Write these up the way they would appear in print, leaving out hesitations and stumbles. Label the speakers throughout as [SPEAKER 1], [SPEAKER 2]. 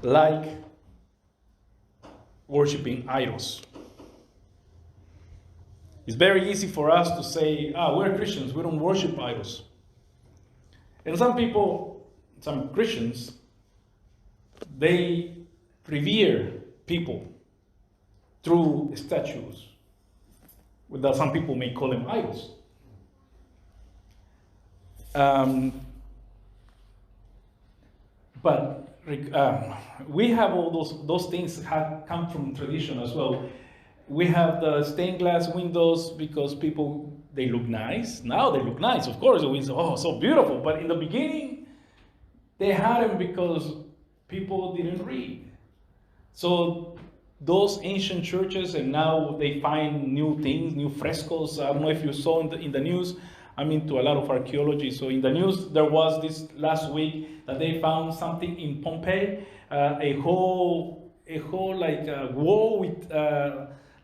[SPEAKER 1] like worshiping idols. It's very easy for us to say, we're Christians, we don't worship idols. And some people, some Christians, they revere people through statues. That some people may call them idols. But we have all those things have come from tradition as well. We have the stained glass windows because people, they look nice. Now they look nice, of course. We say, oh, so beautiful. But in the beginning, they had them because people didn't read. So those ancient churches, and now they find new things, new frescoes. I don't know if you saw in the news. I'm into a lot of archaeology. So in the news, there was this last week that they found something in Pompeii, a whole like wall with,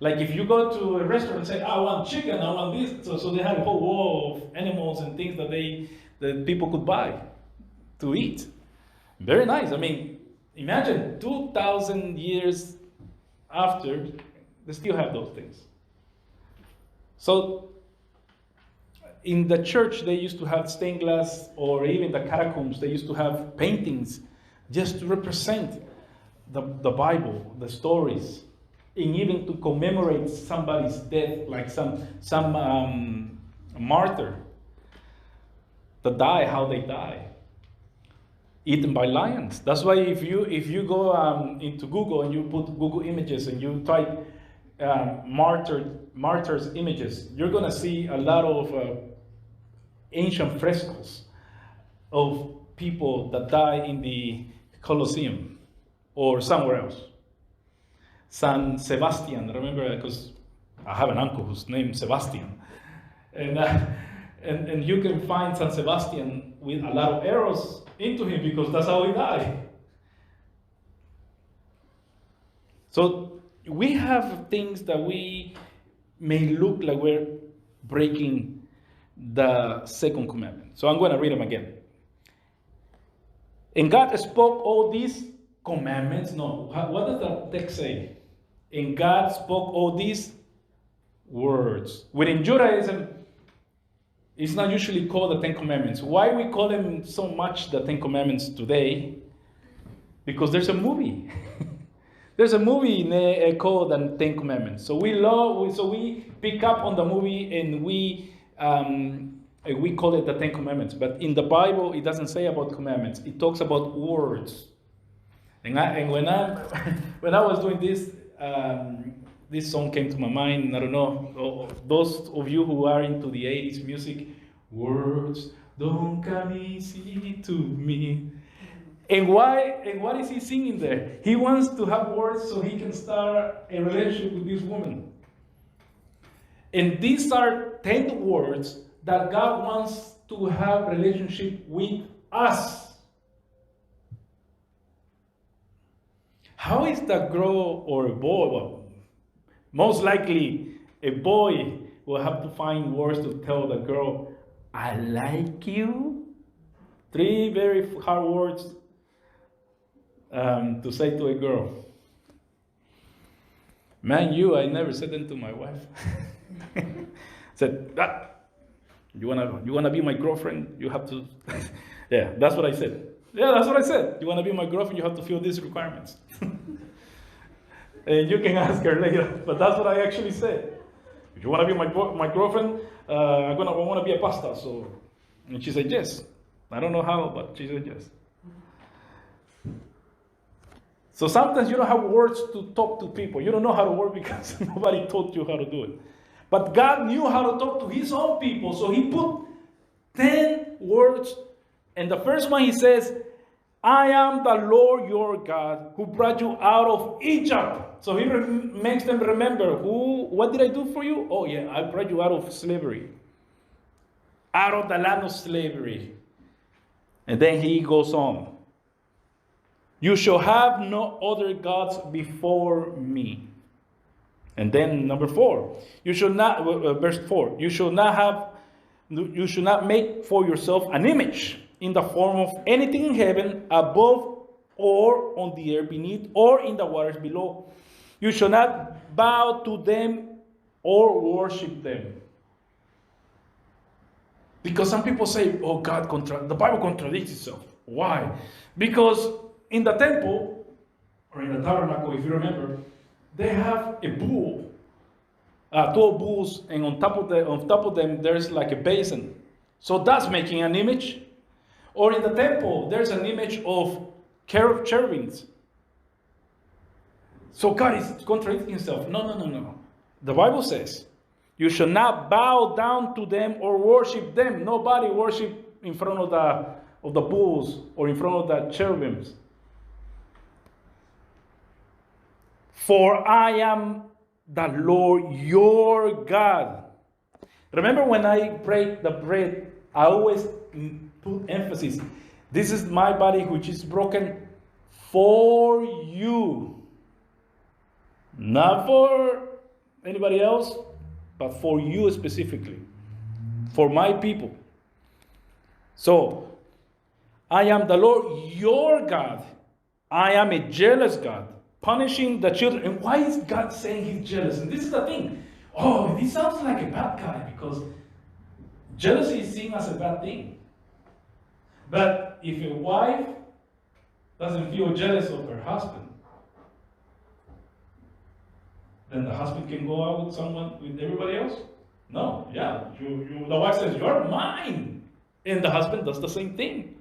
[SPEAKER 1] like if you go to a restaurant and say, I want chicken, I want this. So they had a whole wall of animals and things that people could buy to eat. Very nice. I mean, imagine 2,000 years after, they still have those things. So in the church, they used to have stained glass, or even the catacombs, they used to have paintings just to represent the Bible, the stories, and even to commemorate somebody's death, like some martyr that die, how they die, eaten by lions. That's why if you go into Google and you put Google Images and you type martyrs images, you're gonna see a lot of ancient frescoes of people that die in the Colosseum or somewhere else. San Sebastian, remember, because I have an uncle whose name is Sebastian, and you can find San Sebastian with a lot of arrows into him because that's how he died. So we have things that we may look like we're breaking the second commandment. So I'm going to read them again. And God spoke all these commandments. No, what does the text say? And God spoke all these words. Within Judaism, it's not usually called the Ten Commandments. Why we call them so much the Ten Commandments today? Because there's a movie. There's a movie called the Ten Commandments. So we pick up on the movie and we call it the Ten Commandments. But in the Bible, it doesn't say about commandments. It talks about words. And when I was doing this, this song came to my mind. I don't know, those of you who are into the 80s music, words don't come easy to me. And what is he singing there? He wants to have words so he can start a relationship with this woman. And these are 10 words that God wants to have a relationship with us. How is that girl or a boy? Well, most likely a boy will have to find words to tell the girl, I like you. 3 very hard words to say to a girl. Man, I never said them to my wife. Said, you wanna be my girlfriend? You have to. Yeah, that's what I said. Yeah, that's what I said. You wanna be my girlfriend? You have to fill these requirements. And you can ask her later, but that's what I actually said. If you wanna be my girlfriend, I wanna be a pastor. So, and she said yes. I don't know how, but she said yes. So sometimes you don't have words to talk to people. You don't know how to work because nobody taught you how to do it. But God knew how to talk to his own people. So he put 10 words. And the first one he says, I am the Lord your God who brought you out of Egypt. So he makes them remember, what did I do for you? Oh yeah, I brought you out of slavery. Out of the land of slavery. And then he goes on. You shall have no other gods before me. And then number 4, you shall not, verse 4, you shall not make for yourself an image in the form of anything in heaven, above or on the air beneath, or in the waters below. You shall not bow to them or worship them. Because some people say, oh, the Bible contradicts itself. Why? Because in the temple, or in the tabernacle, if you remember, they have a bull, 12 bulls, and on top of them, there's like a basin. So that's making an image. Or in the temple, there's an image of cherubims. So God is contradicting himself. No. The Bible says, you shall not bow down to them or worship them. Nobody worship in front of the bulls or in front of the cherubims. For I am the Lord your God. Remember when I break the bread, I always put emphasis. This is my body which is broken for you. Not for anybody else, but for you specifically. For my people. So, I am the Lord your God. I am a jealous God, punishing the children. And why is God saying he's jealous? And this is the thing. Oh, this sounds like a bad guy, because jealousy is seen as a bad thing. But if a wife doesn't feel jealous of her husband, then the husband can go out with everybody else? No, yeah. The wife says, you're mine. And the husband does the same thing.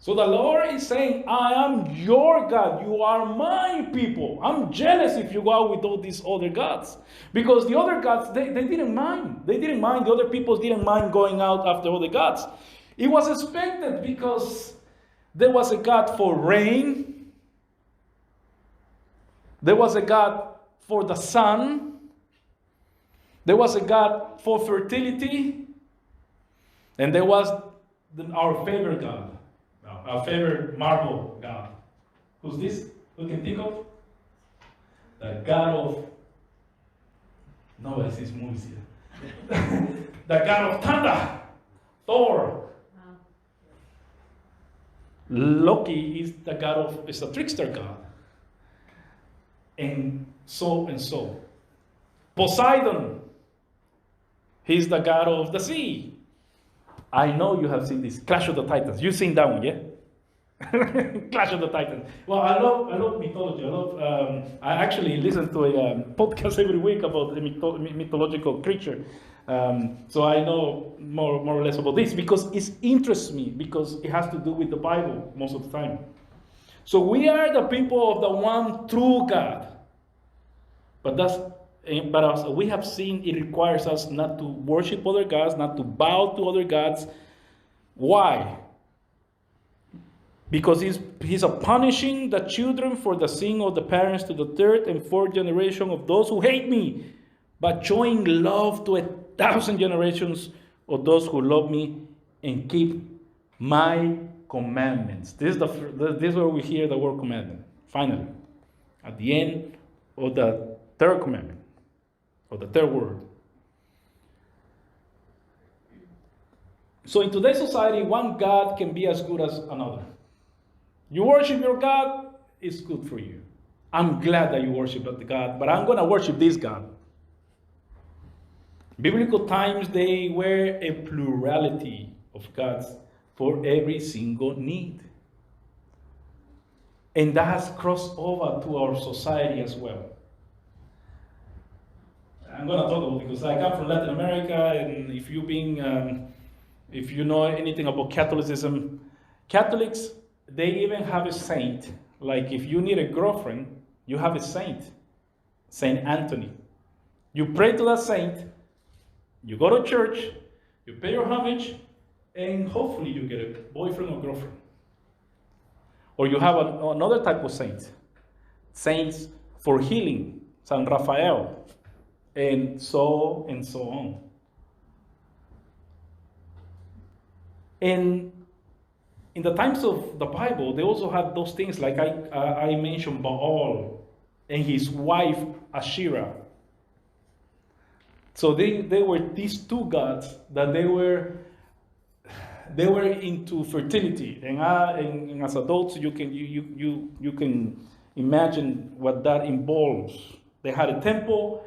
[SPEAKER 1] So the Lord is saying, I am your God. You are my people. I'm jealous if you go out with all these other gods. Because the other gods, they didn't mind. They didn't mind. The other peoples didn't mind going out after other gods. It was expected because there was a God for rain. There was a God for the sun. There was a God for fertility. And there was our favorite God. Our favorite Marvel God. Who's this? Who can think of? The God of... Nobody sees movies here. The God of thunder. Thor. Loki is the God of... is a trickster God. And so. Poseidon. He's the God of the sea. I know you have seen this. Clash of the Titans. You've seen that one, yeah? Clash of the Titans. Well, I love mythology. I actually listen to a podcast every week about the mythological creature. So I know more or less about this because it interests me, because it has to do with the Bible most of the time. So we are the people of the one true God. But as we have seen, it requires us not to worship other gods, not to bow to other gods. Why? Because he's punishing the children for the sin of the parents to the third and fourth generation of those who hate me, but showing love to 1,000 generations of those who love me and keep my commandments. This is where we hear the word commandment. Finally, at the end of the third commandment. Or the third word. So in today's society, one God can be as good as another. You worship your God, it's good for you. I'm glad that you worship the God, but I'm going to worship this God. Biblical times, they were a plurality of gods for every single need. And that has crossed over to our society as well. I'm going to talk about it because I come from Latin America, and if you know anything about Catholicism, Catholics, they even have a saint. Like if you need a girlfriend, you have a saint, Saint Anthony. You pray to that saint, you go to church, you pay your homage, and hopefully you get a boyfriend or girlfriend. Or you have another type of saint, saints for healing, San Rafael. And so on. And in the times of the Bible, they also had those things like I mentioned Baal and his wife Asherah. So they were these two gods that they were into fertility, and as adults, you can imagine what that involves. They had a temple,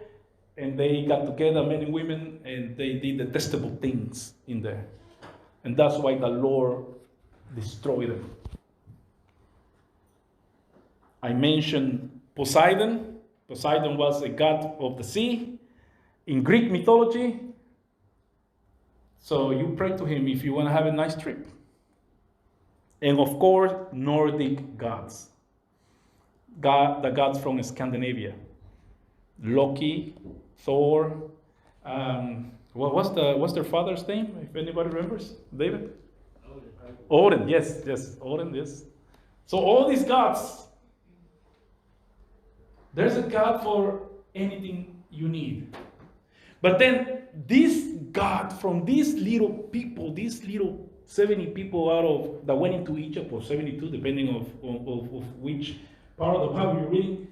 [SPEAKER 1] and they got together, men and women, and they did detestable things in there, and that's why the Lord destroyed them. I mentioned Poseidon. Poseidon was a god of the sea in Greek mythology. So you pray to him if you want to have a nice trip. And of course, Nordic gods. The gods from Scandinavia. Loki, Thor. What's their father's name? If anybody remembers, David. Odin. Yes, Odin. Yes. So all these gods. There's a God for anything you need. But then this God from these little people, these little 70 people out of that went into Egypt, or 72, depending of which part of the Bible you're reading.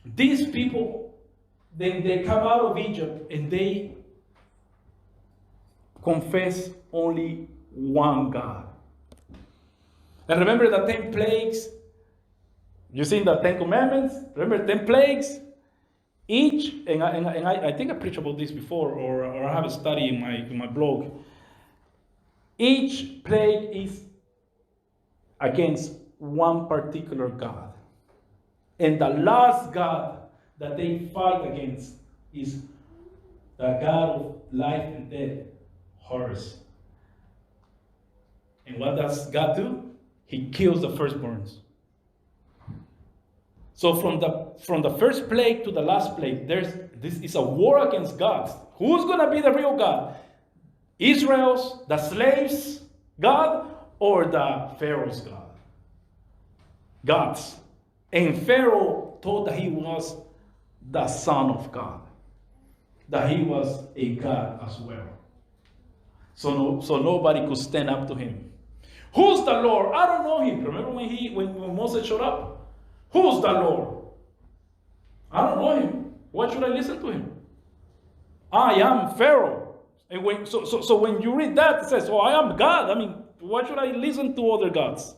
[SPEAKER 1] These people, then they come out of Egypt and they confess only one God. And remember the 10 plagues. You seen the 10 commandments? Remember 10 plagues? Each, and I think I preached about this before, or I have a study in my blog. Each plague is against one particular God. And the last God that they fight against is the God of life and death, Horus. And what does God do? He kills the firstborns. So from the first plague to the last plague, this is a war against gods. Who's going to be the real God? Israel's, the slaves' God, or the Pharaoh's God? Gods. And Pharaoh thought that he was the son of God, that he was a God as well. So nobody could stand up to him. Who's the Lord? I don't know him. Remember when Moses showed up? Who's the Lord? I don't know him. Why should I listen to him? I am Pharaoh. And so when you read that, it says, oh, I am God. I mean, why should I listen to other gods?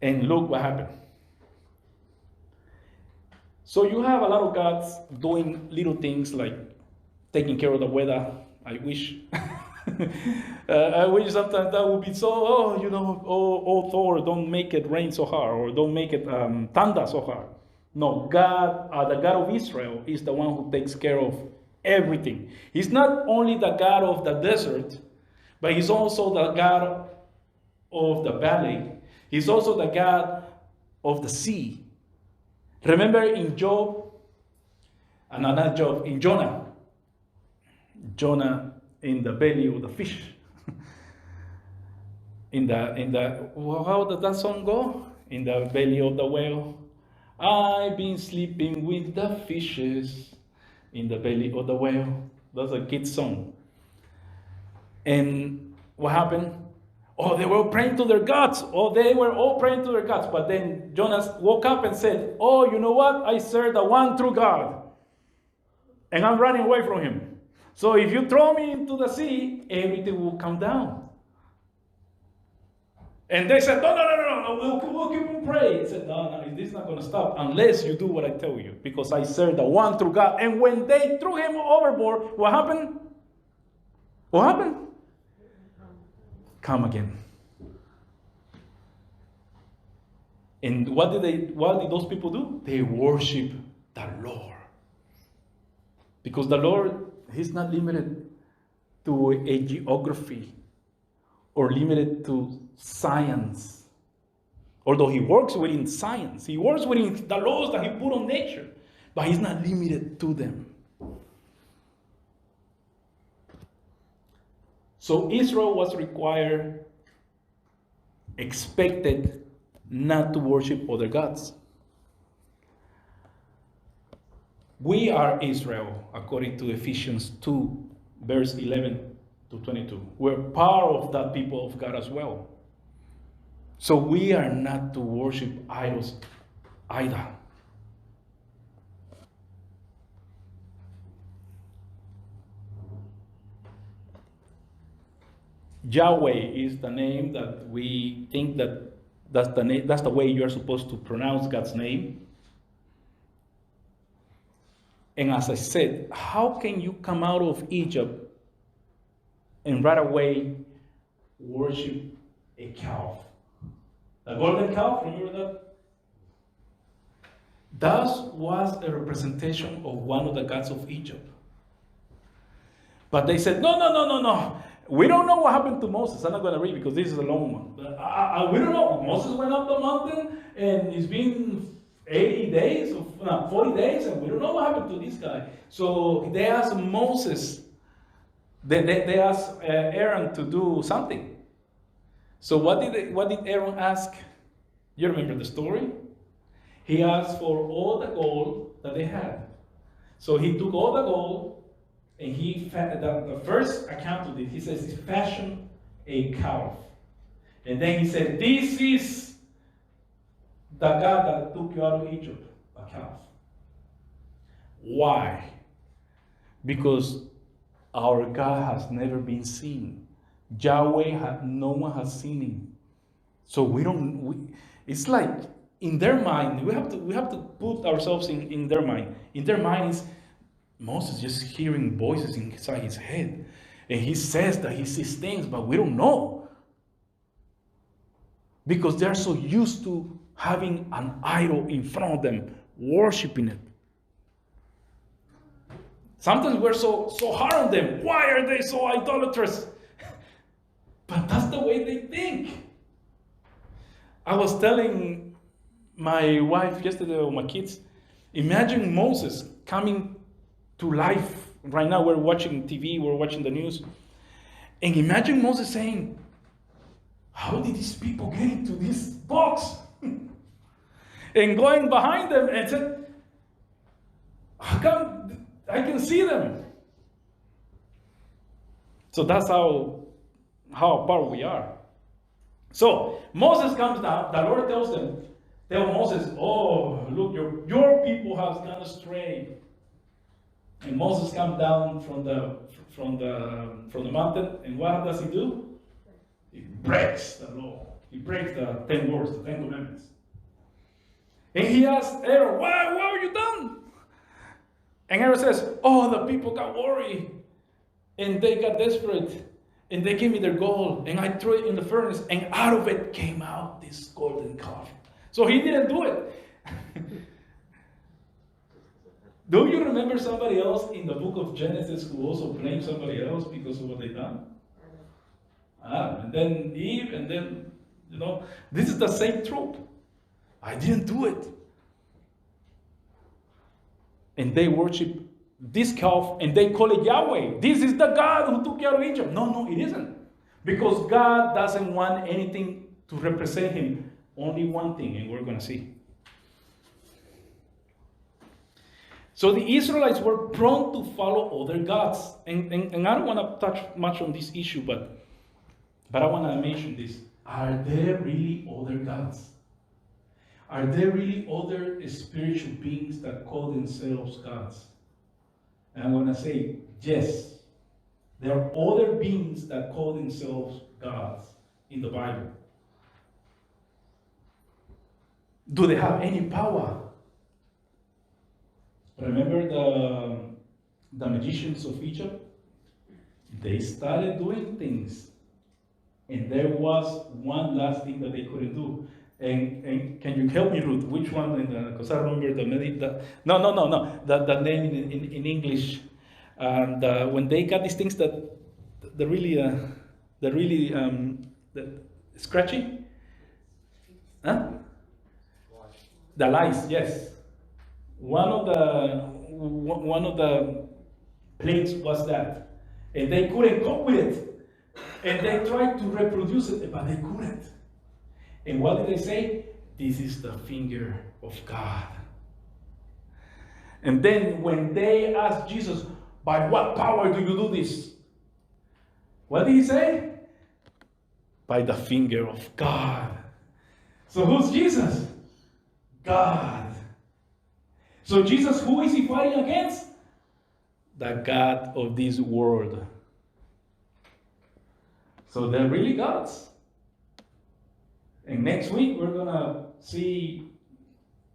[SPEAKER 1] And look what happened. So you have a lot of gods doing little things like taking care of the weather. I wish. I wish sometimes that would be so, Thor, don't make it rain so hard, or don't make it thunder so hard. No, God, the God of Israel, is the one who takes care of everything. He's not only the God of the desert, but he's also the God of the valley. He's also the God of the sea. Remember in Jonah in the belly of the fish. How does that song go? In the belly of the whale. I've been sleeping with the fishes in the belly of the whale. That's a kid's song. And what happened? Oh, they were praying to their gods. Oh, they were all praying to their gods. But then Jonas woke up and said, oh, you know what? I serve the one true God. And I'm running away from him. So if you throw me into the sea, everything will come down. And they said, no, we'll keep on praying. He said, no, this is not going to stop unless you do what I tell you, because I serve the one true God. And when they threw him overboard, what happened? What happened? Come again. And what did those people do? They worship the Lord. Because the Lord, he's not limited to a geography or limited to science. Although he works within science, he works within the laws that he put on nature, but he's not limited to them. So Israel was expected not to worship other gods. We are Israel, according to Ephesians 2, verse 11 to 22. We're part of that people of God as well. So we are not to worship idols either. Yahweh is the name that we think that's the way you're supposed to pronounce God's name. And as I said, how can you come out of Egypt and right away worship a calf? A golden calf, remember that? That was a representation of one of the gods of Egypt. But they said, no. We don't know what happened to Moses. I'm not going to read because this is a long one. But we don't know. Moses went up the mountain and it's been 80 days, 40 days, and we don't know what happened to this guy. So they asked Moses, they asked Aaron to do something. So what did Aaron ask? You remember the story? He asked for all the gold that they had. So he took all the gold, and the first account of it, he says, he fashioned a calf. And then he said, this is the God that took you out of Egypt, a calf. Why? Because our God has never been seen. Yahweh, no one has seen him. So it's like in their mind, we have to put ourselves in their mind. In their mind is Moses just hearing voices inside his head. And he says that he sees things, but we don't know. Because they're so used to having an idol in front of them, worshiping it. Sometimes we're so hard on them. Why are they so idolatrous? But that's the way they think. I was telling my wife yesterday, or my kids, imagine Moses coming to life. Right now we're watching TV, we're watching the news. And imagine Moses saying, how did these people get into this box? And going behind them and said, how come I can see them? So that's how apart we are. So Moses comes down, the Lord tell Moses, oh, look, your people have gone astray. And Moses comes down from the mountain, and what does he do? He breaks the law. He breaks the 10 words, the 10 commandments. And he asks Aaron, what have you done? And Aaron says, oh, the people got worried, and they got desperate, and they gave me their gold, and I threw it in the furnace, and out of it came out this golden calf. So he didn't do it. Do you remember somebody else in the book of Genesis who also blamed somebody else because of what they done? And then Eve, and then, this is the same trope. I didn't do it. And they worship this calf, and they call it Yahweh. This is the God who took you out of Egypt. No, it isn't. Because God doesn't want anything to represent him. Only one thing, and we're going to see. So the Israelites were prone to follow other gods. And I don't want to touch much on this issue, but I want to mention this. Are there really other gods? Are there really other spiritual beings that call themselves gods? And I'm going to say, yes. There are other beings that call themselves gods in the Bible. Do they have any power? Remember the magicians of Egypt? They started doing things. And there was one last thing that they couldn't do. And can you help me, Ruth? Which one? Because I remember the name in English. And when they got these things that really scratchy, huh? The lice, yes. One of the plagues was that, and they couldn't cope with it, and they tried to reproduce it, but they couldn't. And what did they say? This is the finger of God. And then when they asked Jesus, by what power do you do this? What did he say? By the finger of God. So who's Jesus? God. So Jesus, who is he fighting against? The God of this world. So they're really gods. And next week we're gonna see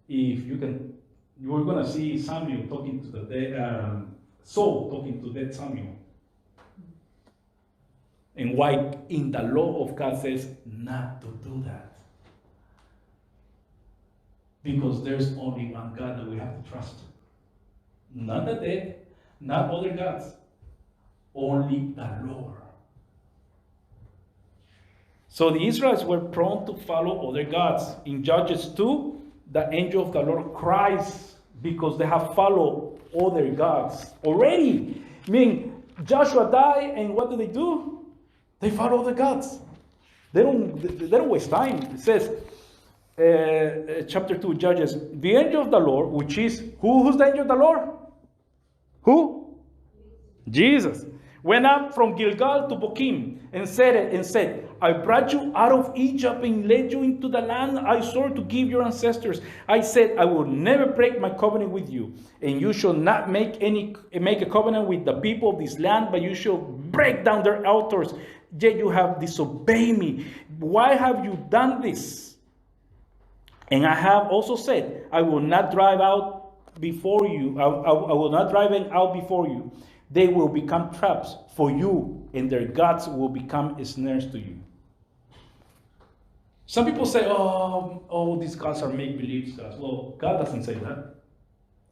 [SPEAKER 1] if you can. We're gonna see Samuel talking to the dead, Saul talking to dead Samuel, and why in the law of God says not to do that. Because there's only one God that we have to trust. Not the dead, not other gods, only the Lord. So the Israelites were prone to follow other gods. In Judges 2, the angel of the Lord cries because they have followed other gods already. I mean, Joshua died, and what do? They follow other gods. They don't waste time. It says, chapter 2, Judges, the angel of the Lord, which is, who's the angel of the Lord? Who? Jesus. Went up from Gilgal to Bochim and said, I brought you out of Egypt and led you into the land I swore to give your ancestors. I said, I will never break my covenant with you, and you shall not make a covenant with the people of this land, but you shall break down their altars. Yet you have disobeyed me. Why have you done this? And I have also said, I will not drive out before you. I will not drive them out before you. They will become traps for you, and their gods will become snares to you. Some people say, oh, these gods are make-believe gods. Well, God doesn't say that.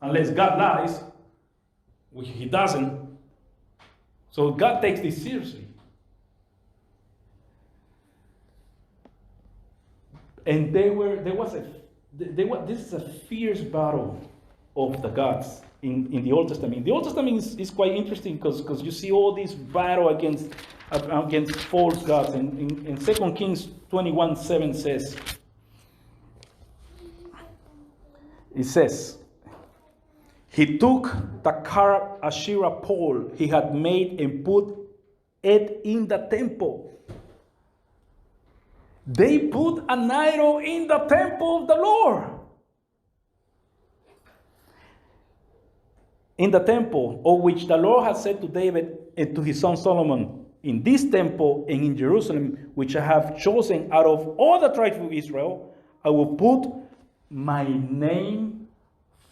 [SPEAKER 1] Unless God lies, which he doesn't. So God takes this seriously. And this is a fierce battle of the gods in the Old Testament. The Old Testament is quite interesting because you see all this battle against false gods. In 2 Kings 21:7 says, it says, he took the carved Asherah pole he had made and put it in the temple. They put an idol in the temple of the Lord. In the temple of which the Lord had said to David and to his son Solomon, in this temple and in Jerusalem, which I have chosen out of all the tribes of Israel, I will put my name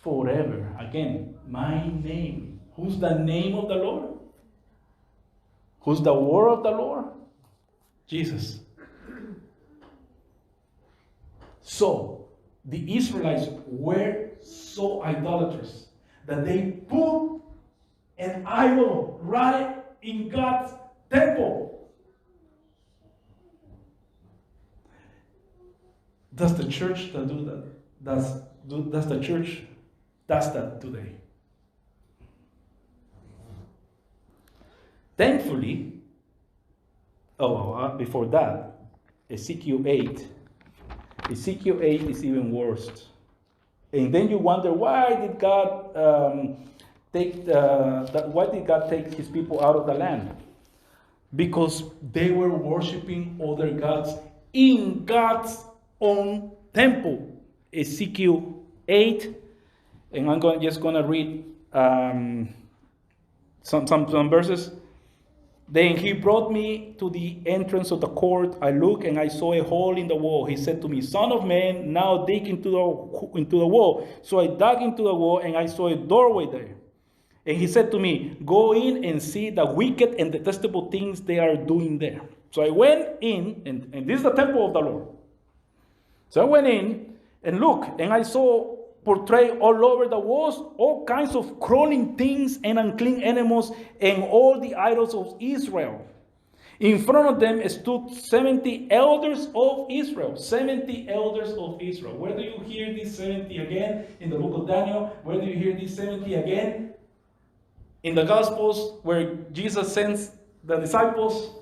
[SPEAKER 1] forever. Again, my name. Who's the name of the Lord? Who's the word of the Lord? Jesus. So, the Israelites were so idolatrous that they put an idol right in God's temple. Does the church do that? Does the church does that today? Thankfully, before that, Ezekiel 8 is even worse. And then you wonder, why did God take his people out of the land? Because they were worshiping other gods in God's own temple. Ezekiel 8, and I'm just going to read some verses. Then he brought me to the entrance of the court. I looked and I saw a hole in the wall. He said to me, Son of man, now dig into the wall. So I dug into the wall and I saw a doorway there. And he said to me, go in and see the wicked and detestable things they are doing there. So I went in, and this is the temple of the Lord. So I went in and looked, and I saw portrayed all over the walls all kinds of crawling things and unclean animals and all the idols of Israel. In front of them stood 70 elders of Israel. 70 elders of Israel. Where do you hear these 70 again? In the book of Daniel. Where do you hear these 70 again? In the Gospels, where Jesus sends the disciples.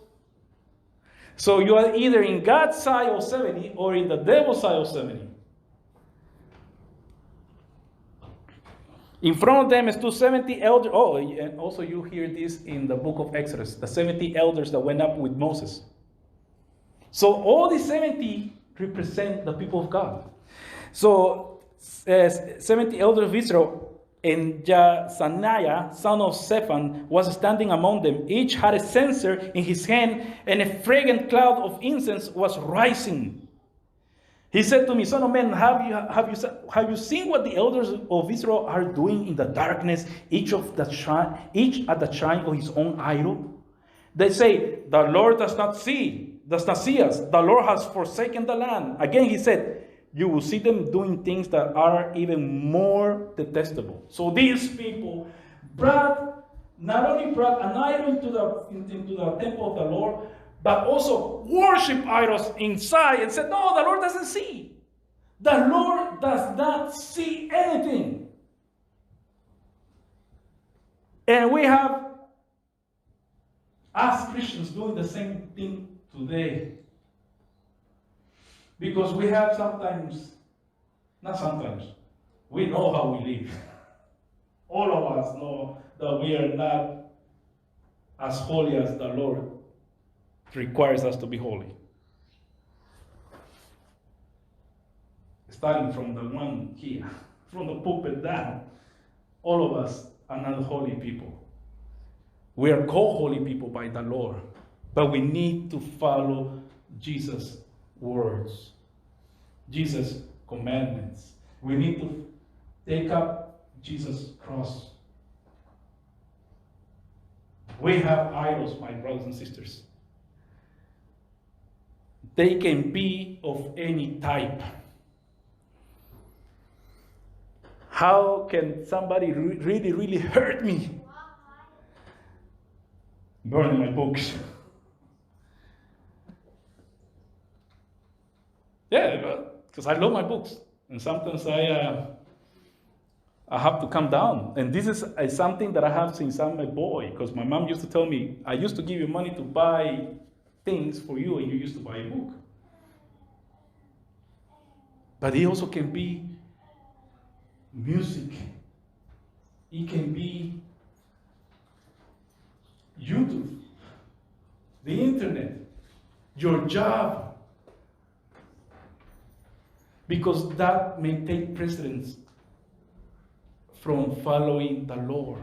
[SPEAKER 1] So you are either in God's side of 70 or in the devil's side of 70. In front of them stood 70 elders. Oh, and also you hear this in the book of Exodus, the 70 elders that went up with Moses. So all the 70 represent the people of God. So 70 elders of Israel and Jaazaniah, son of Shaphan, was standing among them. Each had a censer in his hand, and a fragrant cloud of incense was rising. He said to me, Son of man, have you seen what the elders of Israel are doing in the darkness, each at the shrine of his own idol? They say, the Lord does not see us. The Lord has forsaken the land. Again, he said, you will see them doing things that are even more detestable. So these people not only brought an idol into the temple of the Lord, but also worship idols inside and said, no, the Lord doesn't see. The Lord does not see anything. And we have, as Christians, doing the same thing today. Because we have we know how we live. All of us know that we are not as holy as the Lord requires us to be holy. Starting from the one here, from the pulpit down, all of us are not holy people. We are called holy people by the Lord, but we need to follow Jesus' words, Jesus' commandments. We need to take up Jesus' cross. We have idols, my brothers and sisters. They can be of any type. How can somebody really, really hurt me? Burning my books. Yeah, because I love my books. And sometimes I have to come down. And this is something that I have since I'm a boy. Because my mom used to tell me, I used to give you money to buy things for you, and you used to buy a book. But it also can be music. It can be YouTube, the internet, your job. Because that may take precedence from following the Lord.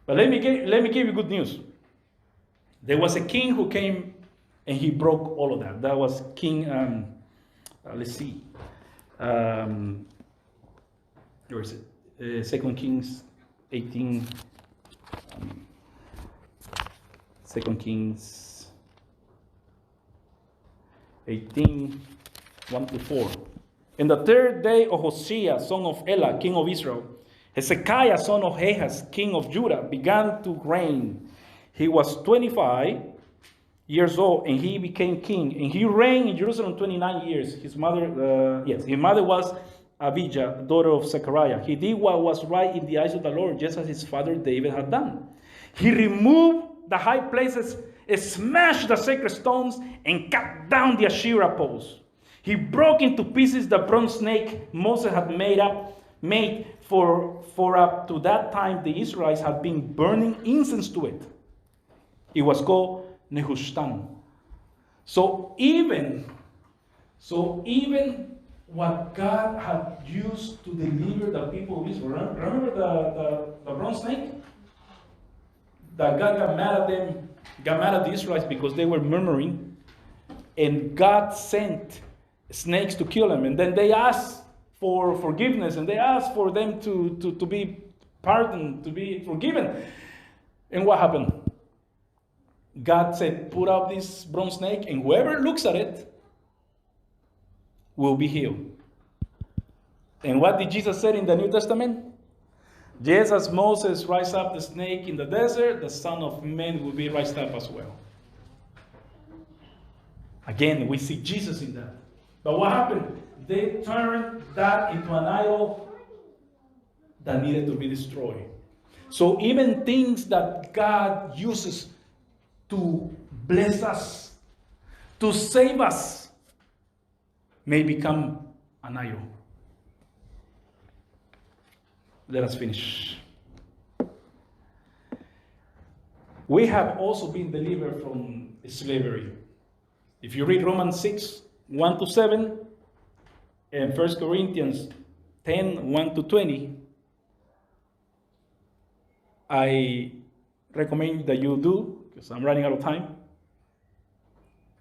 [SPEAKER 1] But let me give you good news. There was a king who came and he broke all of that. That was King, let's see. Where is it? 2 Kings 18. 2 Kings 18, 1-4. In the third day of Hosea, son of Elah, king of Israel, Hezekiah, son of Ahaz, king of Judah, began to reign. He was 25 years old, and he became king. And he reigned in Jerusalem 29 years. His mother was Abijah, daughter of Zechariah. He did what was right in the eyes of the Lord, just as his father David had done. He removed the high places, smashed the sacred stones, and cut down the Asherah poles. He broke into pieces the bronze snake Moses had made for up to that time the Israelites had been burning incense to it. It was called Nehushtan. So even what God had used to deliver the people of Israel, remember the bronze snake? That God got mad at the Israelites because they were murmuring, and God sent snakes to kill them. And then they asked for forgiveness, and they asked for them to be pardoned, to be forgiven. And what happened? God said, put out this bronze snake, and whoever looks at it will be healed. And what did Jesus say in the New Testament? Just as Moses raised up the snake in the desert, the Son of Man will be raised up as well. Again, we see Jesus in that. But what happened? They turned that into an idol that needed to be destroyed. So even things that God uses to bless us, to save us, may become an idol. Let us finish. We have also been delivered from slavery. If you read Romans 6, 1-7, and 1 Corinthians 10, 1 to 20, I recommend that you do, because I'm running out of time.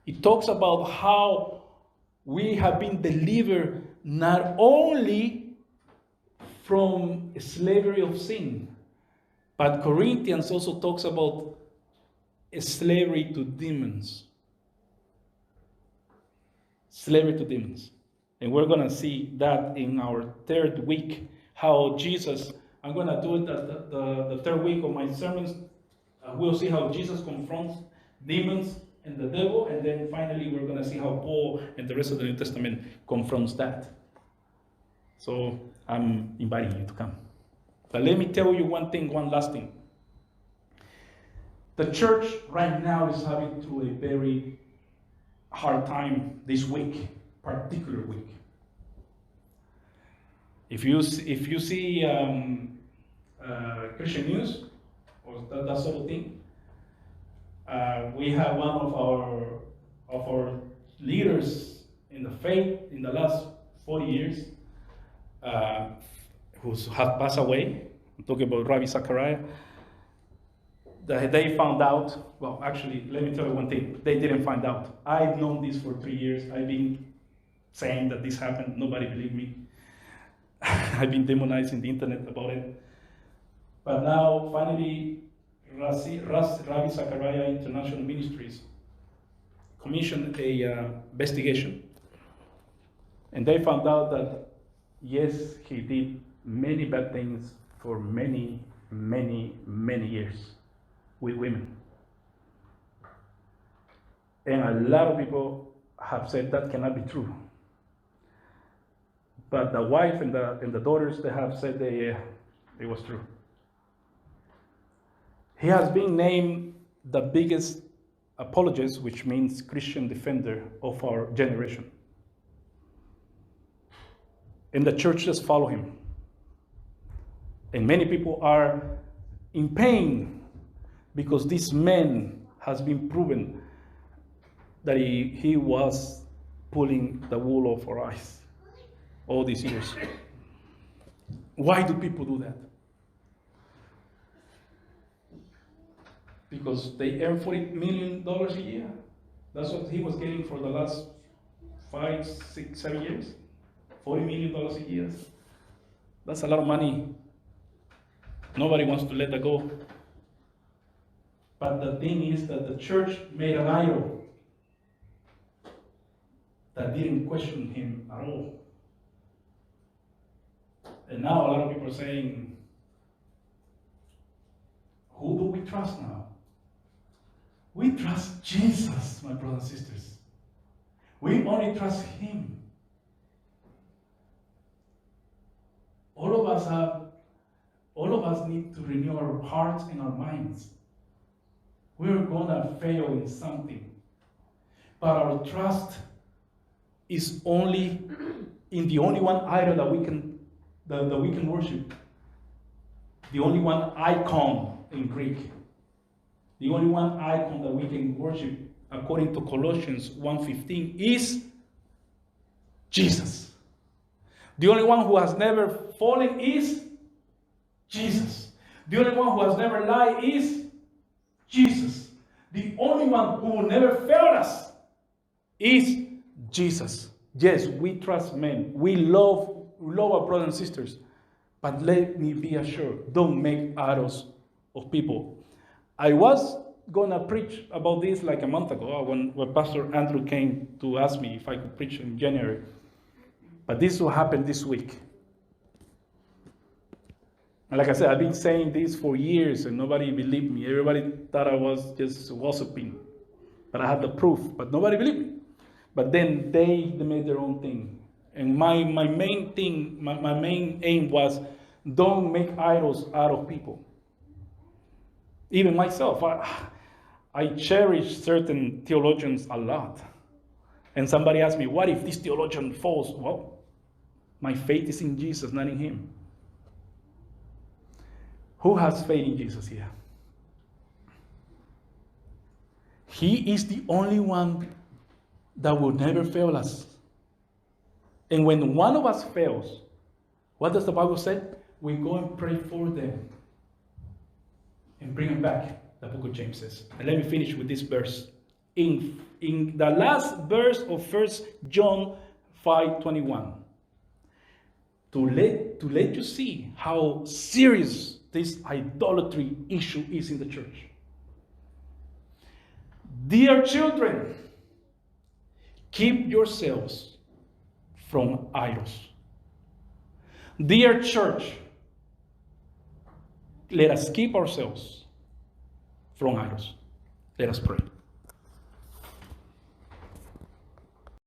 [SPEAKER 1] It talks about how we have been delivered not only from slavery of sin, but Corinthians also talks about slavery to demons. Slavery to demons. And we're going to see that in our third week, how Jesus, I'm going to do it at the third week of my sermons. We'll see how Jesus confronts demons and the devil, and then finally we're going to see how Paul and the rest of the New Testament confronts that. So I'm inviting you to come. But let me tell you one last thing. The church right now is having through a very hard time this week, particular week. If you see Christian news or that sort of thing, we have one of our leaders in the faith in the last 40 years who has passed away. I'm talking about Rabbi Zachariah. They found out, well, actually, let me tell you one thing. They didn't find out. I've known this for 3 years. I've been saying that this happened. Nobody believed me. I've been demonizing the internet about it. But now, finally, Rabbi Zachariah International Ministries commissioned a investigation. And they found out that, yes, he did many bad things for many, many, many years with women. And a lot of people have said that cannot be true. But the wife and the daughters, they have said it was true. He has been named the biggest apologist, which means Christian defender of our generation. And the church just follow him. And many people are in pain because this man has been proven that he was pulling the wool off our eyes all these years. Why do people do that? Because they earn $40 million a year. That's what he was getting for the last 5, 6, 7 years. $40 million a year. That's a lot of money. Nobody wants to let that go. But the thing is that the church made an idol that didn't question him at all. And now a lot of people are saying, who do we trust now? We trust Jesus, my brothers and sisters. We only trust him. All of us need to renew our hearts and our minds. We're gonna fail in something. But our trust is only in the only one idol that we can worship. The only one icon in Greek. The only one icon that we can worship, according to Colossians 1:15, is Jesus. The only one who has never fallen is Jesus. The only one who has never lied is Jesus. The only one who will never fail us is Jesus. Yes, we trust men. We love our brothers and sisters. But let me be assured, don't make idols of people. I was going to preach about this like a month ago when Pastor Andrew came to ask me if I could preach in January. But this will happen this week. And like I said, I've been saying this for years and nobody believed me. Everybody thought I was just gossiping. But I had the proof, but nobody believed me. But then they made their own thing. And my main thing, my main aim was, don't make idols out of people. Even myself, I cherish certain theologians a lot. And somebody asked me, what if this theologian falls? Well, my faith is in Jesus, not in him. Who has faith in Jesus here? He is the only one that will never fail us. And when one of us fails, What does the Bible say? We go and pray for them and bring them back, the book of James says. And let me finish with this verse. In the last verse of 1 John 5:21, to let you see how serious this idolatry issue is in the church. Dear children, keep yourselves from idols. Dear church, let us keep ourselves from idols. Let us pray.